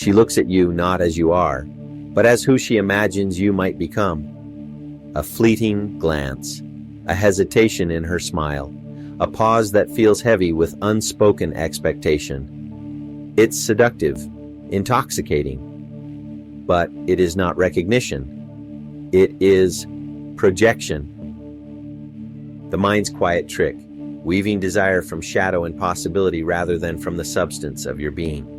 She looks at you not as you are, but as who she imagines you might become. A fleeting glance, a hesitation in her smile, a pause that feels heavy with unspoken expectation. It's seductive, intoxicating, but it is not recognition. It is projection. The mind's quiet trick, weaving desire from shadow and possibility rather than from the substance of your being.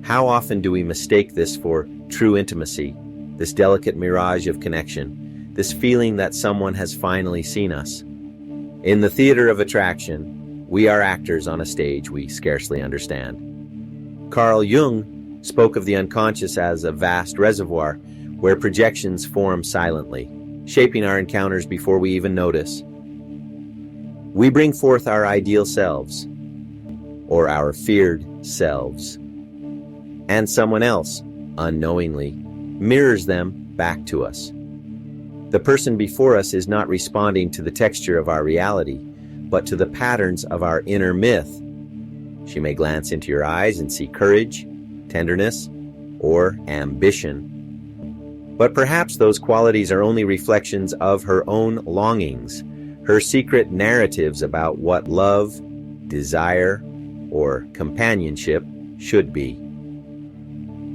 How often do we mistake this for true intimacy, this delicate mirage of connection, this feeling that someone has finally seen us? In the theater of attraction, we are actors on a stage we scarcely understand. Carl Jung spoke of the unconscious as a vast reservoir where projections form silently, shaping our encounters before we even notice. We bring forth our ideal selves, or our feared selves, and someone else, unknowingly, mirrors them back to us. The person before us is not responding to the texture of our reality, but to the patterns of our inner myth. She may glance into your eyes and see courage, tenderness, or ambition. But perhaps those qualities are only reflections of her own longings, her secret narratives about what love, desire, or companionship should be.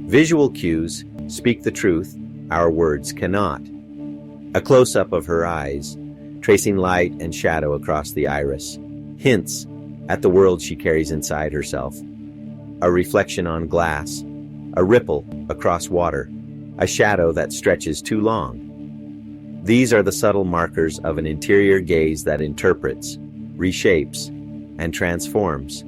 Visual cues speak the truth our words cannot. A close-up of her eyes, tracing light and shadow across the iris, hints at the world she carries inside herself. A reflection on glass, a ripple across water, a shadow that stretches too long. These are the subtle markers of an interior gaze that interprets, reshapes, and transforms.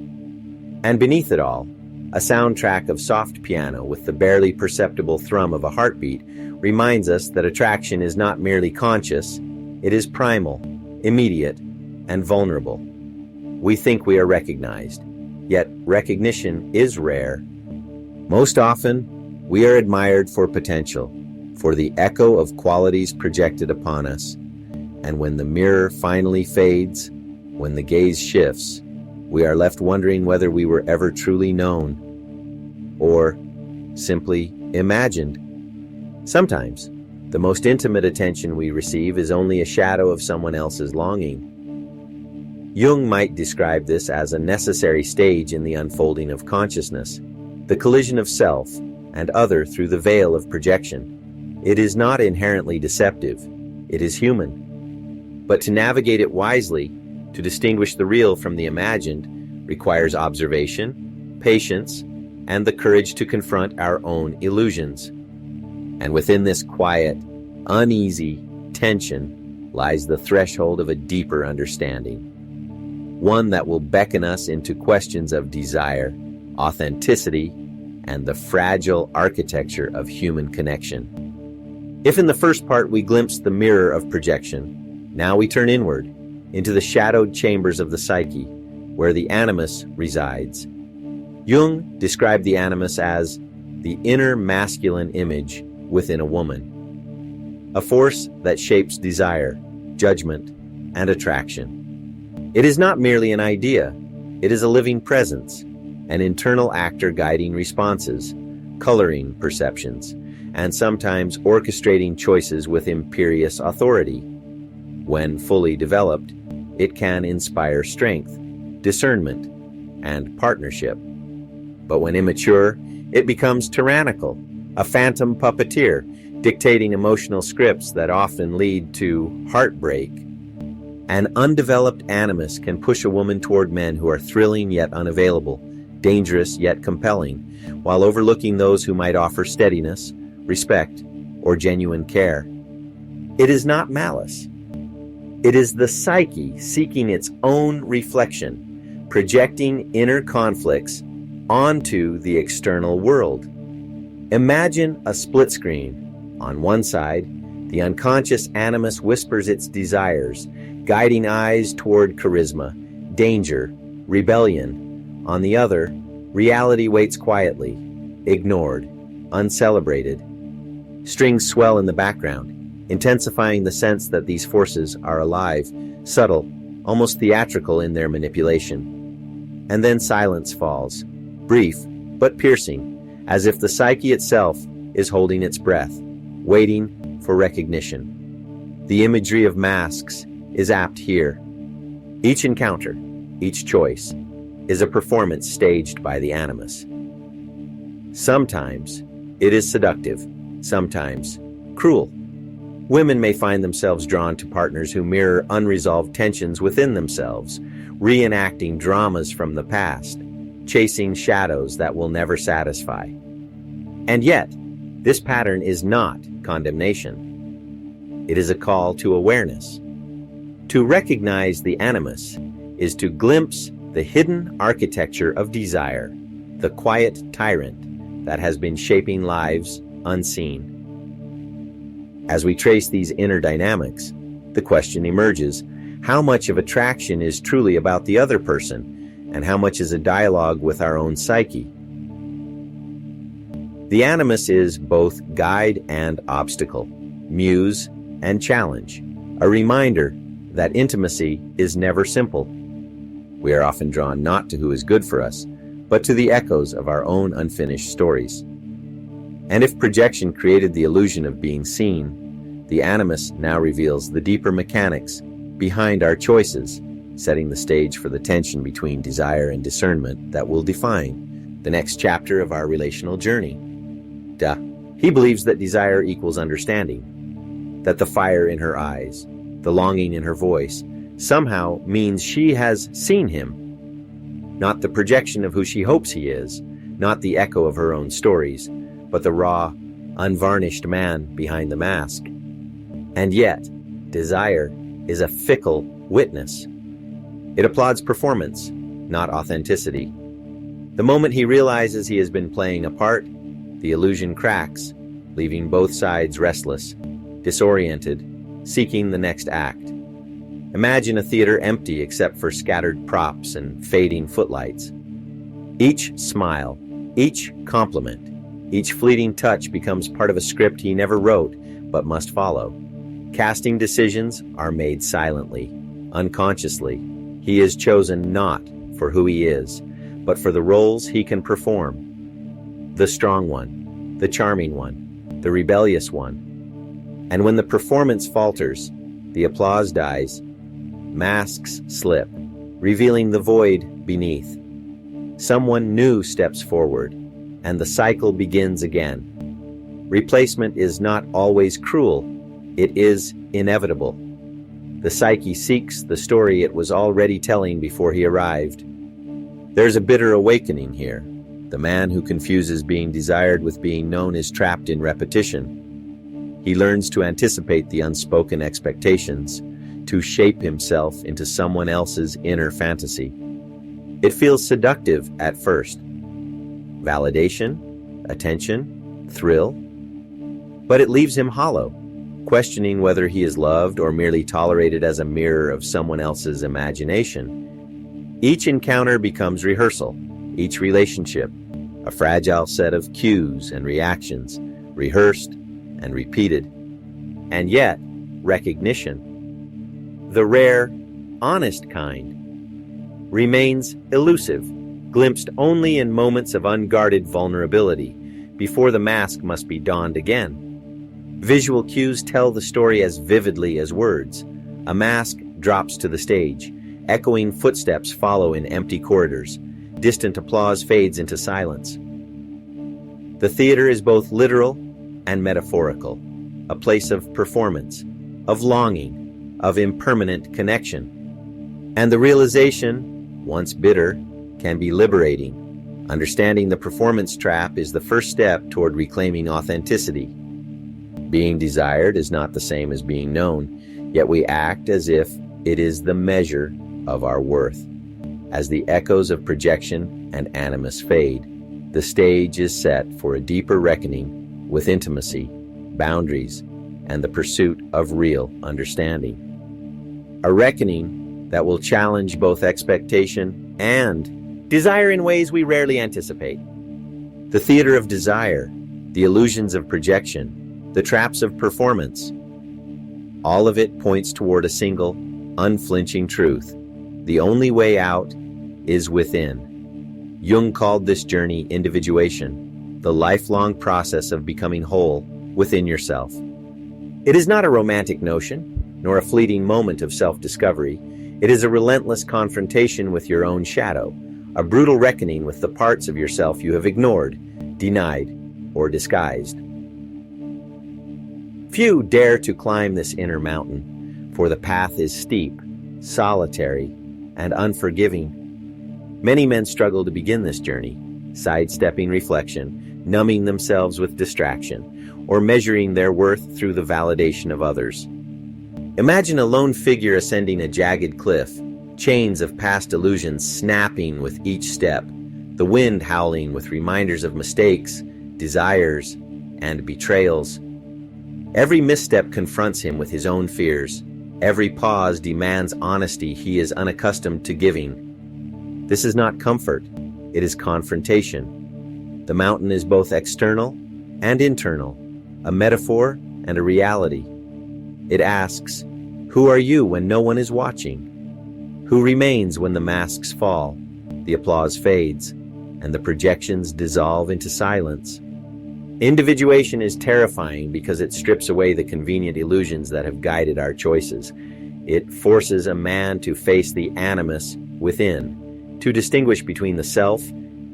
And beneath it all, a soundtrack of soft piano with the barely perceptible thrum of a heartbeat reminds us that attraction is not merely conscious, it is primal, immediate, and vulnerable. We think we are recognized, yet recognition is rare. Most often, we are admired for potential, for the echo of qualities projected upon us. And when the mirror finally fades, when the gaze shifts, we are left wondering whether we were ever truly known, or simply imagined. Sometimes, the most intimate attention we receive is only a shadow of someone else's longing. Jung might describe this as a necessary stage in the unfolding of consciousness, the collision of self and other through the veil of projection. It is not inherently deceptive, it is human. But to navigate it wisely, to distinguish the real from the imagined, requires observation, patience, and the courage to confront our own illusions. And within this quiet, uneasy tension lies the threshold of a deeper understanding, one that will beckon us into questions of desire, authenticity, and the fragile architecture of human connection. If in the first part we glimpsed the mirror of projection, now we turn inward, into the shadowed chambers of the psyche, where the animus resides. Jung described the animus as the inner masculine image within a woman, a force that shapes desire, judgment, and attraction. It is not merely an idea, it is a living presence, an internal actor guiding responses, coloring perceptions, and sometimes orchestrating choices with imperious authority. When fully developed, it can inspire strength, discernment, and partnership. But when immature, it becomes tyrannical, a phantom puppeteer, dictating emotional scripts that often lead to heartbreak. An undeveloped animus can push a woman toward men who are thrilling yet unavailable, dangerous yet compelling, while overlooking those who might offer steadiness, respect, or genuine care. It is not malice. It is the psyche seeking its own reflection, projecting inner conflicts onto the external world. Imagine a split screen. On one side, the unconscious animus whispers its desires, guiding eyes toward charisma, danger, rebellion. On the other, reality waits quietly, ignored, uncelebrated. Strings swell in the background, intensifying the sense that these forces are alive, subtle, almost theatrical in their manipulation. And then silence falls, brief but piercing, as if the psyche itself is holding its breath, waiting for recognition. The imagery of masks is apt here. Each encounter, each choice, is a performance staged by the animus. Sometimes it is seductive, sometimes cruel. Women may find themselves drawn to partners who mirror unresolved tensions within themselves, reenacting dramas from the past, chasing shadows that will never satisfy. And yet, this pattern is not condemnation. It is a call to awareness. To recognize the animus is to glimpse the hidden architecture of desire, the quiet tyrant that has been shaping lives unseen. As we trace these inner dynamics, the question emerges, how much of attraction is truly about the other person, and how much is a dialogue with our own psyche? The animus is both guide and obstacle, muse and challenge, a reminder that intimacy is never simple. We are often drawn not to who is good for us, but to the echoes of our own unfinished stories. And if projection created the illusion of being seen, the animus now reveals the deeper mechanics behind our choices, setting the stage for the tension between desire and discernment that will define the next chapter of our relational journey. He believes that desire equals understanding, that the fire in her eyes, the longing in her voice, somehow means she has seen him. Not the projection of who she hopes he is, not the echo of her own stories, but the raw, unvarnished man behind the mask. And yet, desire is a fickle witness. It applauds performance, not authenticity. The moment he realizes he has been playing a part, the illusion cracks, leaving both sides restless, disoriented, seeking the next act. Imagine a theater empty except for scattered props and fading footlights. Each smile, each compliment, each fleeting touch becomes part of a script he never wrote but must follow. Casting decisions are made silently, unconsciously. He is chosen not for who he is, but for the roles he can perform. The strong one, the charming one, the rebellious one. And when the performance falters, the applause dies, masks slip, revealing the void beneath. Someone new steps forward, and the cycle begins again. Replacement is not always cruel, it is inevitable. The psyche seeks the story it was already telling before he arrived. There's a bitter awakening here. The man who confuses being desired with being known is trapped in repetition. He learns to anticipate the unspoken expectations, to shape himself into someone else's inner fantasy. It feels seductive at first. Validation, attention, thrill. But it leaves him hollow, questioning whether he is loved or merely tolerated as a mirror of someone else's imagination. Each encounter becomes rehearsal, each relationship, a fragile set of cues and reactions, rehearsed and repeated. And yet, recognition, the rare, honest kind, remains elusive, glimpsed only in moments of unguarded vulnerability, before the mask must be donned again. Visual cues tell the story as vividly as words. A mask drops to the stage. Echoing footsteps follow in empty corridors. Distant applause fades into silence. The theater is both literal and metaphorical, a place of performance, of longing, of impermanent connection. And the realization, once bitter, can be liberating. Understanding the performance trap is the first step toward reclaiming authenticity. Being desired is not the same as being known, yet we act as if it is the measure of our worth. As the echoes of projection and animus fade, the stage is set for a deeper reckoning with intimacy, boundaries, and the pursuit of real understanding. A reckoning that will challenge both expectation and desire in ways we rarely anticipate. The theater of desire, the illusions of projection, the traps of performance, all of it points toward a single, unflinching truth. The only way out is within. Jung called this journey individuation, the lifelong process of becoming whole within yourself. It is not a romantic notion, nor a fleeting moment of self-discovery. It is a relentless confrontation with your own shadow, a brutal reckoning with the parts of yourself you have ignored, denied, or disguised. Few dare to climb this inner mountain, for the path is steep, solitary, and unforgiving. Many men struggle to begin this journey, sidestepping reflection, numbing themselves with distraction, or measuring their worth through the validation of others. Imagine a lone figure ascending a jagged cliff, chains of past illusions snapping with each step, the wind howling with reminders of mistakes, desires, and betrayals. Every misstep confronts him with his own fears. Every pause demands honesty he is unaccustomed to giving. This is not comfort, it is confrontation. The mountain is both external and internal, a metaphor and a reality. It asks, who are you when no one is watching? Who remains when the masks fall, the applause fades, and the projections dissolve into silence? Individuation is terrifying because it strips away the convenient illusions that have guided our choices. It forces a man to face the animus within, to distinguish between the self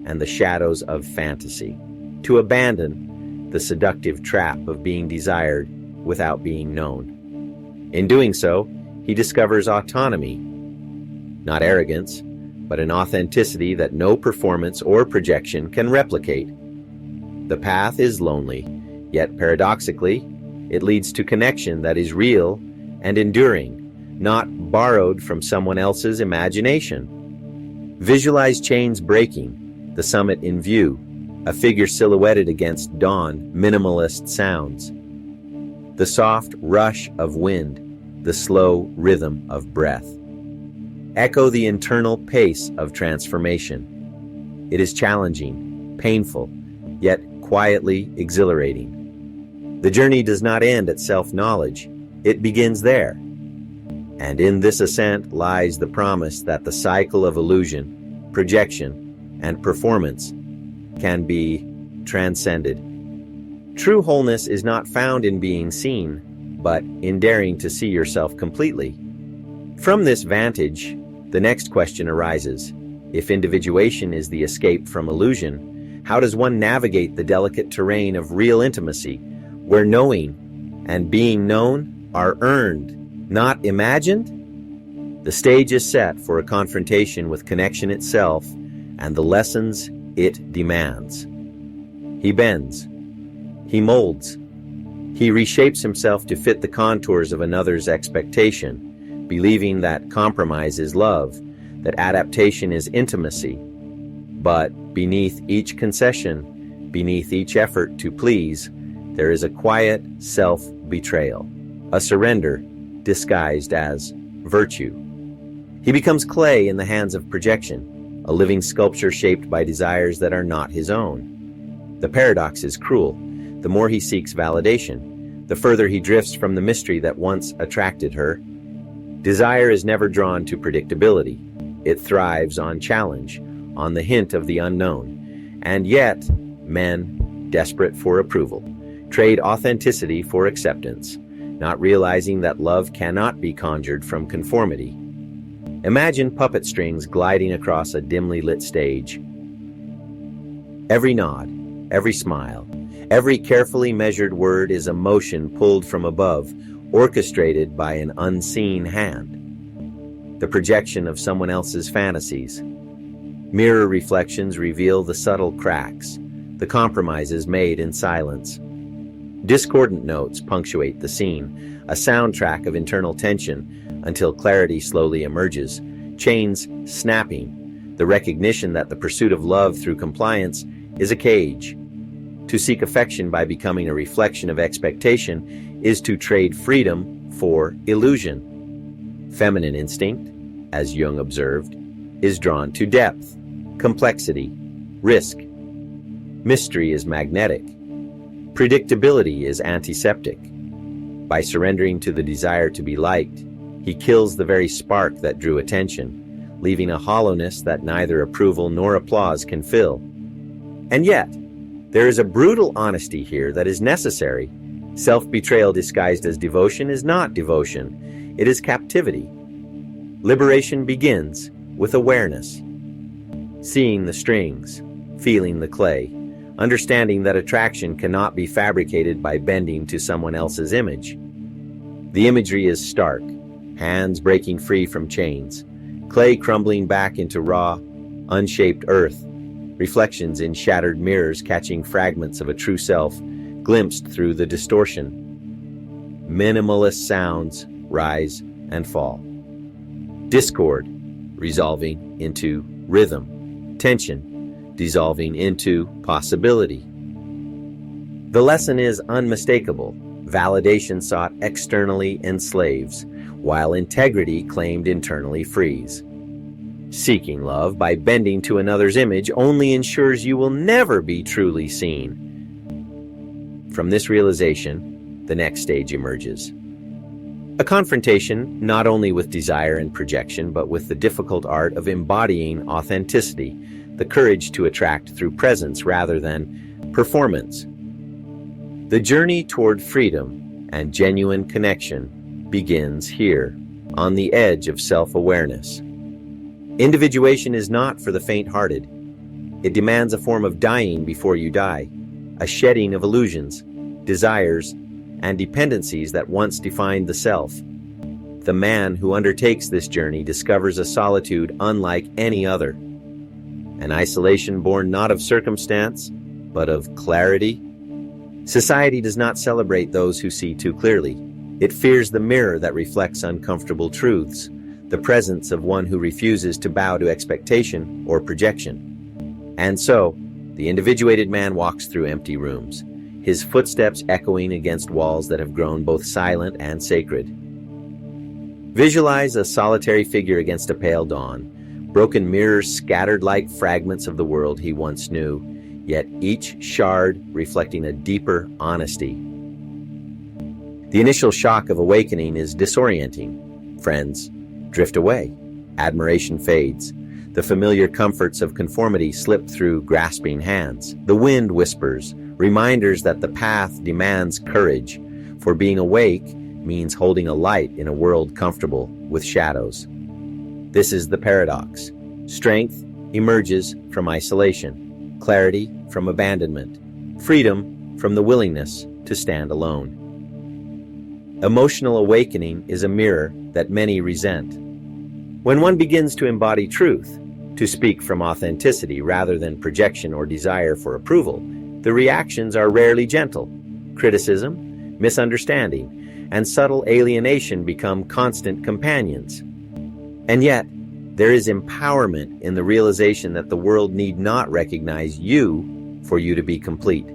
and the shadows of fantasy, to abandon the seductive trap of being desired without being known. In doing so, he discovers autonomy, not arrogance, but an authenticity that no performance or projection can replicate. The path is lonely, yet paradoxically, it leads to connection that is real and enduring, not borrowed from someone else's imagination. Visualize chains breaking, the summit in view, a figure silhouetted against dawn, minimalist sounds. The soft rush of wind, the slow rhythm of breath. Echo the internal pace of transformation. It is challenging, painful, yet quietly exhilarating. The journey does not end at self-knowledge, it begins there. And in this ascent lies the promise that the cycle of illusion, projection, and performance can be transcended. True wholeness is not found in being seen, but in daring to see yourself completely. From this vantage, the next question arises. If individuation is the escape from illusion, how does one navigate the delicate terrain of real intimacy, where knowing and being known are earned, not imagined? The stage is set for a confrontation with connection itself and the lessons it demands. He bends. He molds. He reshapes himself to fit the contours of another's expectation, believing that compromise is love, that adaptation is intimacy. But beneath each concession, beneath each effort to please, there is a quiet self-betrayal, a surrender disguised as virtue. He becomes clay in the hands of projection, a living sculpture shaped by desires that are not his own. The paradox is cruel. The more he seeks validation, the further he drifts from the mystery that once attracted her. Desire is never drawn to predictability. It thrives on challenge, on the hint of the unknown. And yet, men, desperate for approval, trade authenticity for acceptance, not realizing that love cannot be conjured from conformity. Imagine puppet strings gliding across a dimly lit stage. Every nod, every smile, every carefully measured word is a motion pulled from above, orchestrated by an unseen hand. The projection of someone else's fantasies. Mirror reflections reveal the subtle cracks, the compromises made in silence. Discordant notes punctuate the scene, a soundtrack of internal tension, until clarity slowly emerges, chains snapping, the recognition that the pursuit of love through compliance is a cage. To seek affection by becoming a reflection of expectation is to trade freedom for illusion. Feminine instinct, as Jung observed, is drawn to depth, complexity, risk. Mystery is magnetic. Predictability is antiseptic. By surrendering to the desire to be liked, he kills the very spark that drew attention, leaving a hollowness that neither approval nor applause can fill. And yet, There is a brutal honesty here that is necessary. Self-betrayal disguised as devotion is not devotion, it is captivity. Liberation begins with awareness, seeing the strings, feeling the clay, understanding that attraction cannot be fabricated by bending to someone else's image. The imagery is stark, hands breaking free from chains, clay crumbling back into raw, unshaped earth, reflections in shattered mirrors catching fragments of a true self glimpsed through the distortion. Minimalist sounds rise and fall. Discord resolving into rhythm, tension dissolving into possibility. The lesson is unmistakable. Validation sought externally enslaves, while integrity claimed internally frees. Seeking love by bending to another's image only ensures you will never be truly seen. From this realization, the next stage emerges. A confrontation not only with desire and projection, but with the difficult art of embodying authenticity, the courage to attract through presence rather than performance. The journey toward freedom and genuine connection begins here, on the edge of self-awareness. Individuation is not for the faint-hearted. It demands a form of dying before you die, a shedding of illusions, desires, and dependencies that once defined the self. The man who undertakes this journey discovers a solitude unlike any other, an isolation born not of circumstance, but of clarity. Society does not celebrate those who see too clearly. It fears the mirror that reflects uncomfortable truths, the presence of one who refuses to bow to expectation or projection. And so, the individuated man walks through empty rooms, his footsteps echoing against walls that have grown both silent and sacred. Visualize a solitary figure against a pale dawn, broken mirrors scattered like fragments of the world he once knew, yet each shard reflecting a deeper honesty. The initial shock of awakening is disorienting. Friends drift away. Admiration fades. The familiar comforts of conformity slip through grasping hands. The wind whispers, reminders that the path demands courage, for being awake means holding a light in a world comfortable with shadows. This is the paradox. Strength emerges from isolation, clarity from abandonment, freedom from the willingness to stand alone. Emotional awakening is a mirror that many resent. When one begins to embody truth, to speak from authenticity rather than projection or desire for approval, the reactions are rarely gentle. Criticism, misunderstanding, and subtle alienation become constant companions. And yet, there is empowerment in the realization that the world need not recognize you for you to be complete.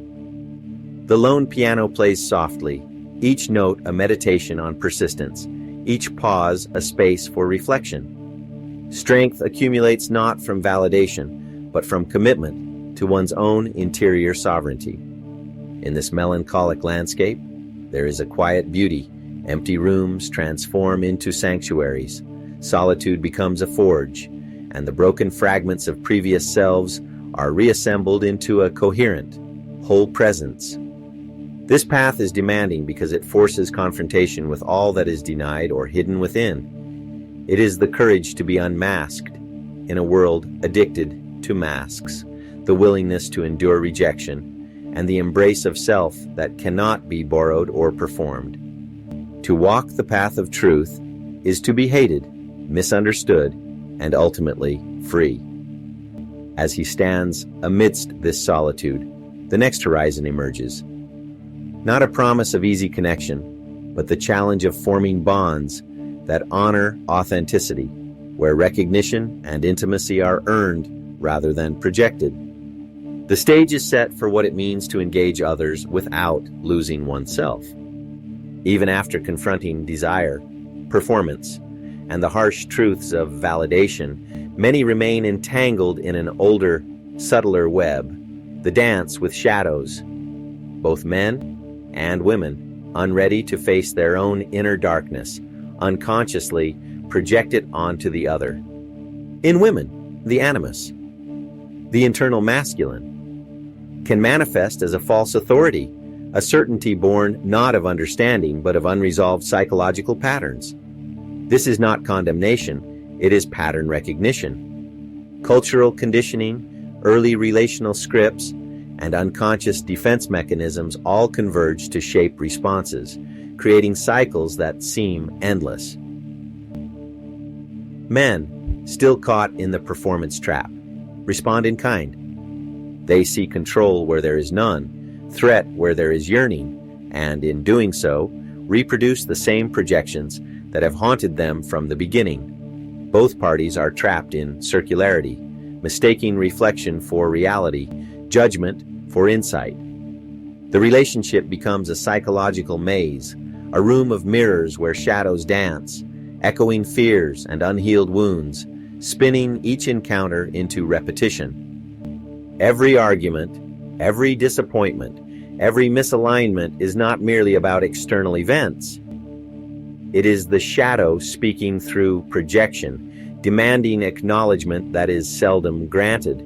The lone piano plays softly, each note a meditation on persistence, each pause a space for reflection. Strength accumulates not from validation, but from commitment to one's own interior sovereignty. In this melancholic landscape, there is a quiet beauty. Empty rooms transform into sanctuaries. Solitude becomes a forge, and the broken fragments of previous selves are reassembled into a coherent, whole presence. This path is demanding because it forces confrontation with all that is denied or hidden within. It is the courage to be unmasked in a world addicted to masks, the willingness to endure rejection, and the embrace of self that cannot be borrowed or performed. To walk the path of truth is to be hated, misunderstood, and ultimately free. As he stands amidst this solitude, the next horizon emerges. Not a promise of easy connection, but the challenge of forming bonds that honor authenticity, where recognition and intimacy are earned rather than projected. The stage is set for what it means to engage others without losing oneself. Even after confronting desire, performance, and the harsh truths of validation, many remain entangled in an older, subtler web, the dance with shadows. Both men and women, unready to face their own inner darkness, unconsciously project it onto the other. In women, the animus, the internal masculine, can manifest as a false authority, a certainty born not of understanding but of unresolved psychological patterns. This is not condemnation, it is pattern recognition. Cultural conditioning, early relational scripts, and unconscious defense mechanisms all converge to shape responses, creating cycles that seem endless. Men, still caught in the performance trap, respond in kind. They see control where there is none, threat where there is yearning, and in doing so, reproduce the same projections that have haunted them from the beginning. Both parties are trapped in circularity, mistaking reflection for reality, judgment for insight. The relationship becomes a psychological maze, a room of mirrors where shadows dance, echoing fears and unhealed wounds, spinning each encounter into repetition. Every argument, every disappointment, every misalignment is not merely about external events. It is the shadow speaking through projection, demanding acknowledgement that is seldom granted.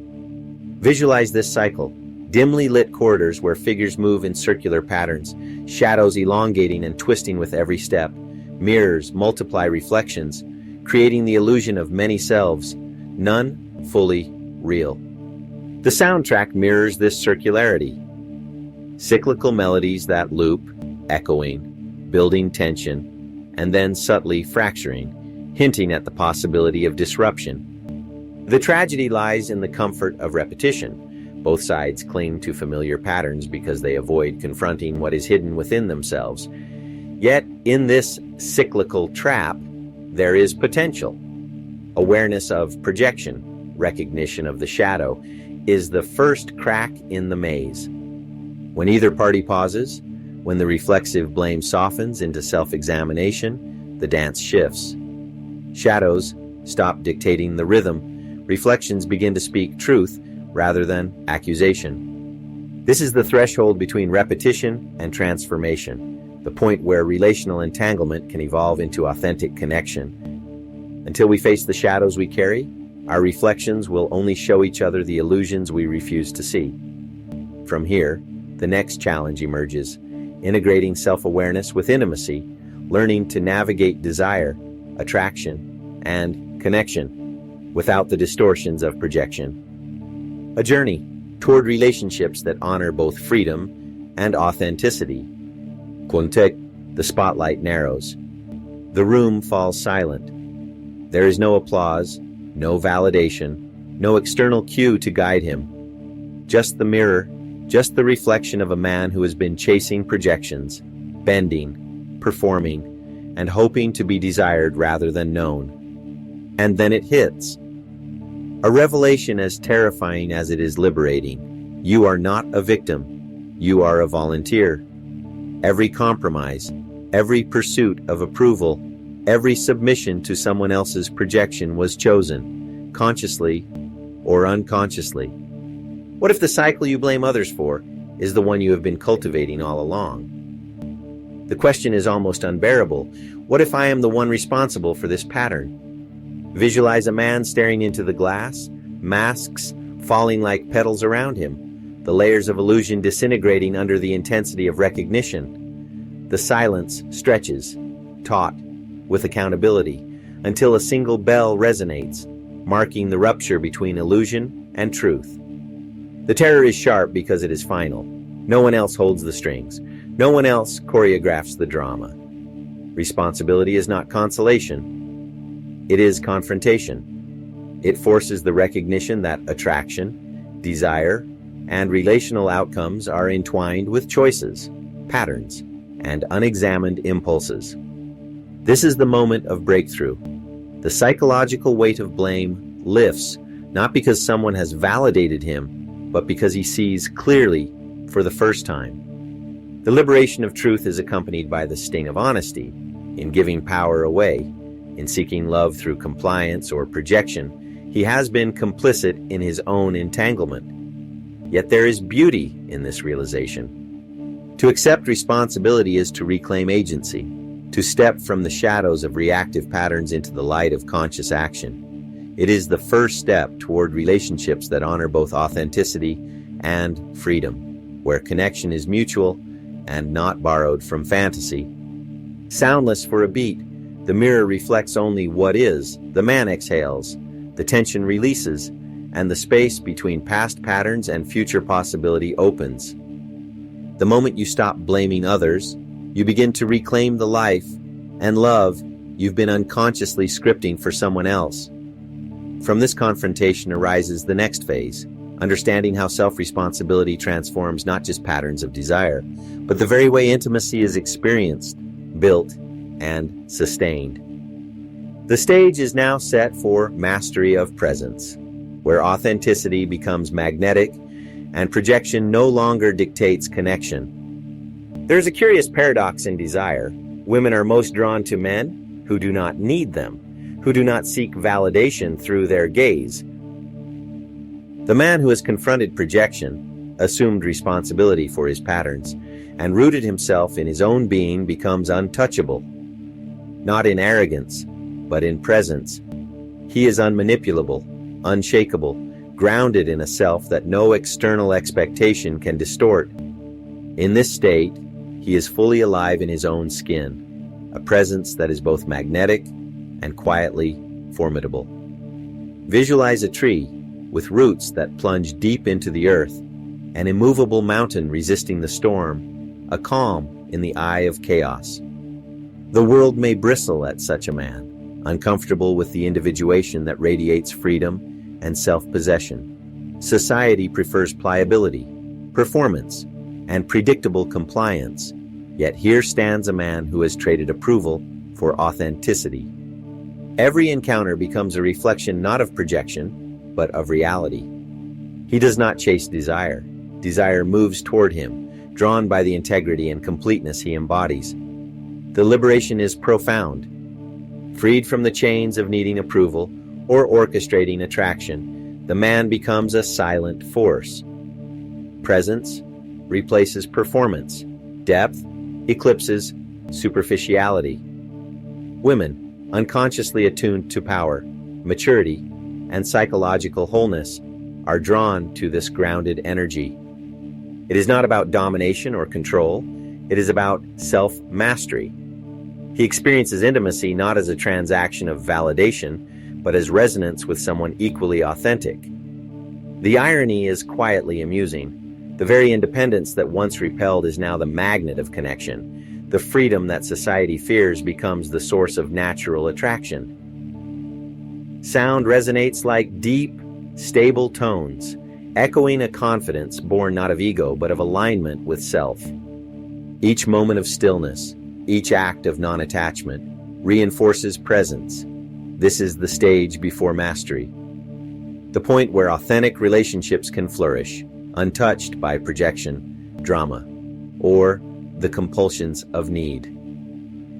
Visualize this cycle: dimly lit corridors where figures move in circular patterns, shadows elongating and twisting with every step. Mirrors multiply reflections, creating the illusion of many selves, none fully real. The soundtrack mirrors this circularity. Cyclical melodies that loop, echoing, building tension, and then subtly fracturing, hinting at the possibility of disruption. The tragedy lies in the comfort of repetition. Both sides cling to familiar patterns because they avoid confronting what is hidden within themselves. Yet, in this cyclical trap, there is potential. Awareness of projection, recognition of the shadow, is the first crack in the maze. When either party pauses, when the reflexive blame softens into self-examination, the dance shifts. Shadows stop dictating the rhythm. Reflections begin to speak truth rather than accusation. This is the threshold between repetition and transformation, the point where relational entanglement can evolve into authentic connection. Until we face the shadows we carry, our reflections will only show each other the illusions we refuse to see. From here, the next challenge emerges: integrating self-awareness with intimacy, learning to navigate desire, attraction, and connection without the distortions of projection. A journey toward relationships that honor both freedom and authenticity. The spotlight narrows. The room falls silent. There is no applause, no validation, no external cue to guide him. Just the mirror, just the reflection of a man who has been chasing projections, bending, performing, and hoping to be desired rather than known. And then it hits. A revelation as terrifying as it is liberating. You are not a victim. You are a volunteer. Every compromise, every pursuit of approval, every submission to someone else's projection was chosen, consciously or unconsciously. What if the cycle you blame others for is the one you have been cultivating all along? The question is almost unbearable. What if I am the one responsible for this pattern? Visualize a man staring into the glass, masks falling like petals around him, the layers of illusion disintegrating under the intensity of recognition. The silence stretches, taut, with accountability, until a single bell resonates, marking the rupture between illusion and truth. The terror is sharp because it is final. No one else holds the strings. No one else choreographs the drama. Responsibility is not consolation. It is confrontation. It forces the recognition that attraction, desire, and relational outcomes are entwined with choices, patterns, and unexamined impulses. This is the moment of breakthrough. The psychological weight of blame lifts, not because someone has validated him, but because he sees clearly for the first time. The liberation of truth is accompanied by the sting of honesty. In giving power away, in seeking love through compliance or projection, he has been complicit in his own entanglement. Yet there is beauty in this realization. To accept responsibility is to reclaim agency, to step from the shadows of reactive patterns into the light of conscious action. It is the first step toward relationships that honor both authenticity and freedom, where connection is mutual and not borrowed from fantasy. Soundless for a beat, the mirror reflects only what is, the man exhales, the tension releases, and the space between past patterns and future possibility opens. The moment you stop blaming others, you begin to reclaim the life and love you've been unconsciously scripting for someone else. From this confrontation arises the next phase, understanding how self-responsibility transforms not just patterns of desire, but the very way intimacy is experienced, built, and sustained. The stage is now set for mastery of presence, where authenticity becomes magnetic and projection no longer dictates connection. There's a curious paradox in desire. Women are most drawn to men who do not need them, who do not seek validation through their gaze. The man who has confronted projection, assumed responsibility for his patterns, and rooted himself in his own being becomes untouchable. Not in arrogance, but in presence. He is unmanipulable, unshakable, grounded in a self that no external expectation can distort. In this state, he is fully alive in his own skin, a presence that is both magnetic and quietly formidable. Visualize a tree with roots that plunge deep into the earth, an immovable mountain resisting the storm, a calm in the eye of chaos. The world may bristle at such a man, uncomfortable with the individuation that radiates freedom and self-possession. Society prefers pliability, performance, and predictable compliance, yet here stands a man who has traded approval for authenticity. Every encounter becomes a reflection not of projection, but of reality. He does not chase desire. Desire moves toward him, drawn by the integrity and completeness he embodies. The liberation is profound. Freed from the chains of needing approval or orchestrating attraction, the man becomes a silent force. Presence replaces performance. Depth eclipses superficiality. Women, unconsciously attuned to power, maturity, and psychological wholeness, are drawn to this grounded energy. It is not about domination or control. It is about self-mastery. He experiences intimacy not as a transaction of validation, but as resonance with someone equally authentic. The irony is quietly amusing. The very independence that once repelled is now the magnet of connection. The freedom that society fears becomes the source of natural attraction. Sound resonates like deep, stable tones, echoing a confidence born not of ego but of alignment with self. Each moment of stillness, each act of non-attachment, reinforces presence. This is the stage before mastery, the point where authentic relationships can flourish, untouched by projection, drama, or the compulsions of need.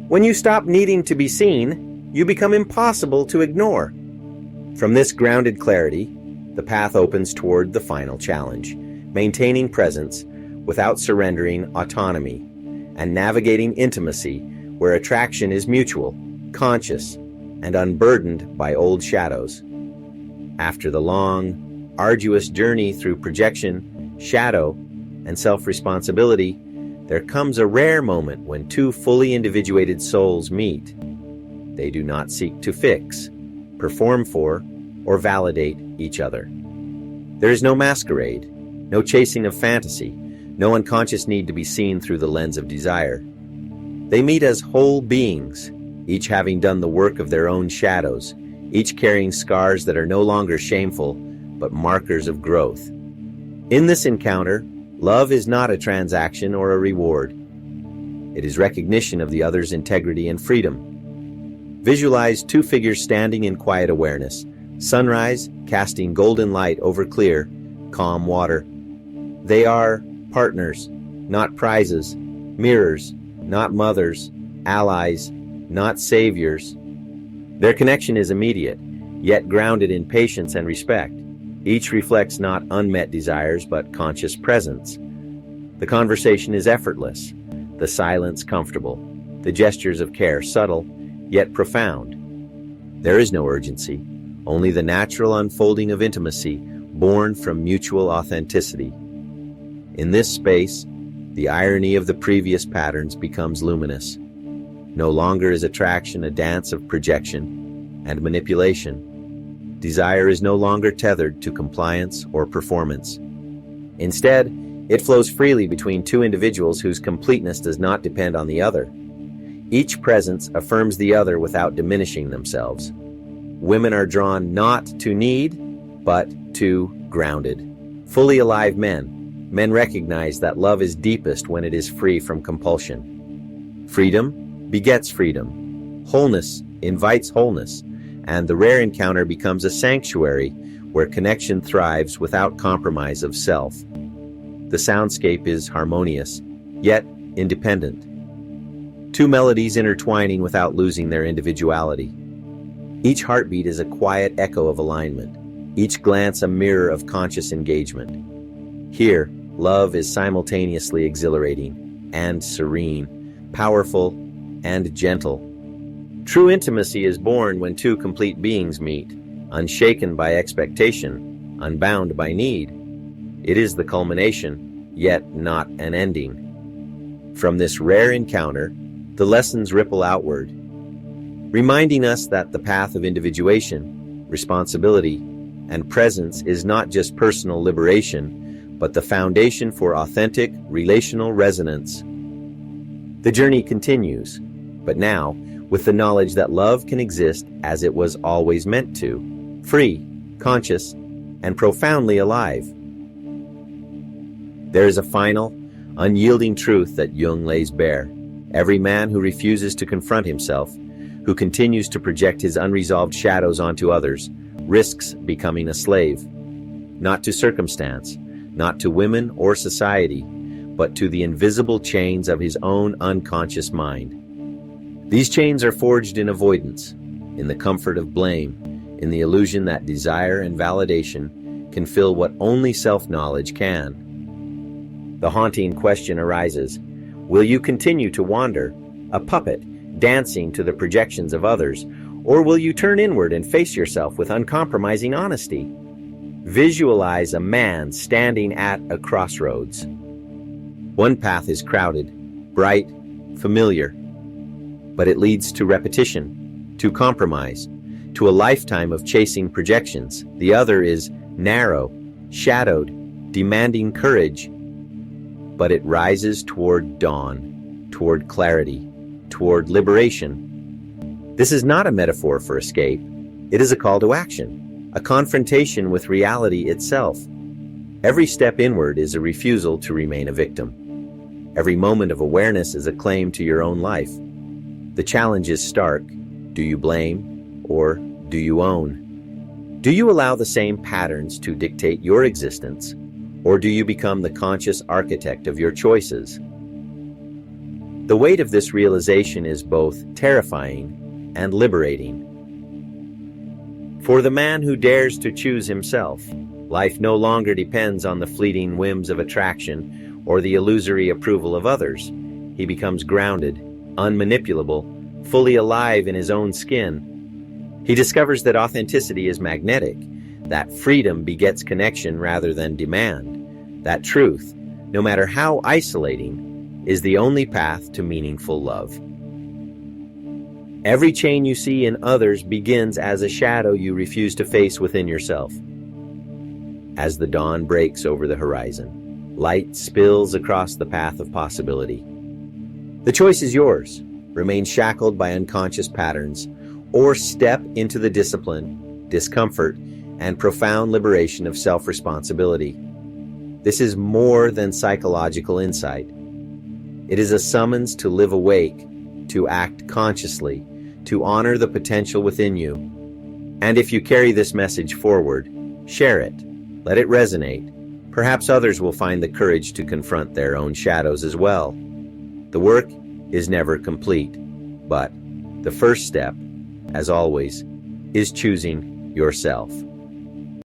When you stop needing to be seen, you become impossible to ignore. From this grounded clarity, the path opens toward the final challenge, maintaining presence without surrendering autonomy, and navigating intimacy where attraction is mutual, conscious, and unburdened by old shadows. After the long, arduous journey through projection, shadow, and self-responsibility, there comes a rare moment when two fully individuated souls meet. They do not seek to fix, perform for, or validate each other. There is no masquerade, no chasing of fantasy, no unconscious need to be seen through the lens of desire. They meet as whole beings, each having done the work of their own shadows, each carrying scars that are no longer shameful, but markers of growth. In this encounter, love is not a transaction or a reward. It is recognition of the other's integrity and freedom. Visualize two figures standing in quiet awareness, sunrise casting golden light over clear, calm water. They are partners, not prizes, mirrors, not mothers, allies, not saviors. Their connection is immediate, yet grounded in patience and respect. Each reflects not unmet desires, but conscious presence. The conversation is effortless, the silence comfortable, the gestures of care subtle, yet profound. There is no urgency, only the natural unfolding of intimacy born from mutual authenticity. In this space, the irony of the previous patterns becomes luminous. No longer is attraction a dance of projection and manipulation. Desire is no longer tethered to compliance or performance. Instead, it flows freely between two individuals whose completeness does not depend on the other. Each presence affirms the other without diminishing themselves. Women are drawn not to need, but to grounded, fully alive men. Men recognize that love is deepest when it is free from compulsion. Freedom begets freedom. Wholeness invites wholeness, and the rare encounter becomes a sanctuary where connection thrives without compromise of self. The soundscape is harmonious, yet independent. Two melodies intertwining without losing their individuality. Each heartbeat is a quiet echo of alignment, each glance a mirror of conscious engagement. Here, love is simultaneously exhilarating and serene, powerful and gentle. True intimacy is born when two complete beings meet, unshaken by expectation, unbound by need. It is the culmination, yet not an ending. From this rare encounter, the lessons ripple outward, reminding us that the path of individuation, responsibility, and presence is not just personal liberation, but the foundation for authentic relational resonance. The journey continues, but now with the knowledge that love can exist as it was always meant to, free, conscious, and profoundly alive. There is a final, unyielding truth that Jung lays bare. Every man who refuses to confront himself, who continues to project his unresolved shadows onto others, risks becoming a slave, not to circumstance, not to women or society, but to the invisible chains of his own unconscious mind. These chains are forged in avoidance, in the comfort of blame, in the illusion that desire and validation can fill what only self-knowledge can. The haunting question arises, will you continue to wander, a puppet, dancing to the projections of others, or will you turn inward and face yourself with uncompromising honesty? Visualize a man standing at a crossroads. One path is crowded, bright, familiar, but it leads to repetition, to compromise, to a lifetime of chasing projections. The other is narrow, shadowed, demanding courage, but it rises toward dawn, toward clarity, toward liberation. This is not a metaphor for escape. It is a call to action, a confrontation with reality itself. Every step inward is a refusal to remain a victim. Every moment of awareness is a claim to your own life. The challenge is stark. Do you blame or do you own? Do you allow the same patterns to dictate your existence, or do you become the conscious architect of your choices? The weight of this realization is both terrifying and liberating. For the man who dares to choose himself, life no longer depends on the fleeting whims of attraction or the illusory approval of others. He becomes grounded, unmanipulable, fully alive in his own skin. He discovers that authenticity is magnetic, that freedom begets connection rather than demand, that truth, no matter how isolating, is the only path to meaningful love. Every chain you see in others begins as a shadow you refuse to face within yourself. As the dawn breaks over the horizon, light spills across the path of possibility. The choice is yours. Remain shackled by unconscious patterns, or step into the discipline, discomfort, and profound liberation of self-responsibility. This is more than psychological insight. It is a summons to live awake, to act consciously, to honor the potential within you. And if you carry this message forward, share it. Let it resonate. Perhaps others will find the courage to confront their own shadows as well. The work is never complete, but the first step, as always, is choosing yourself.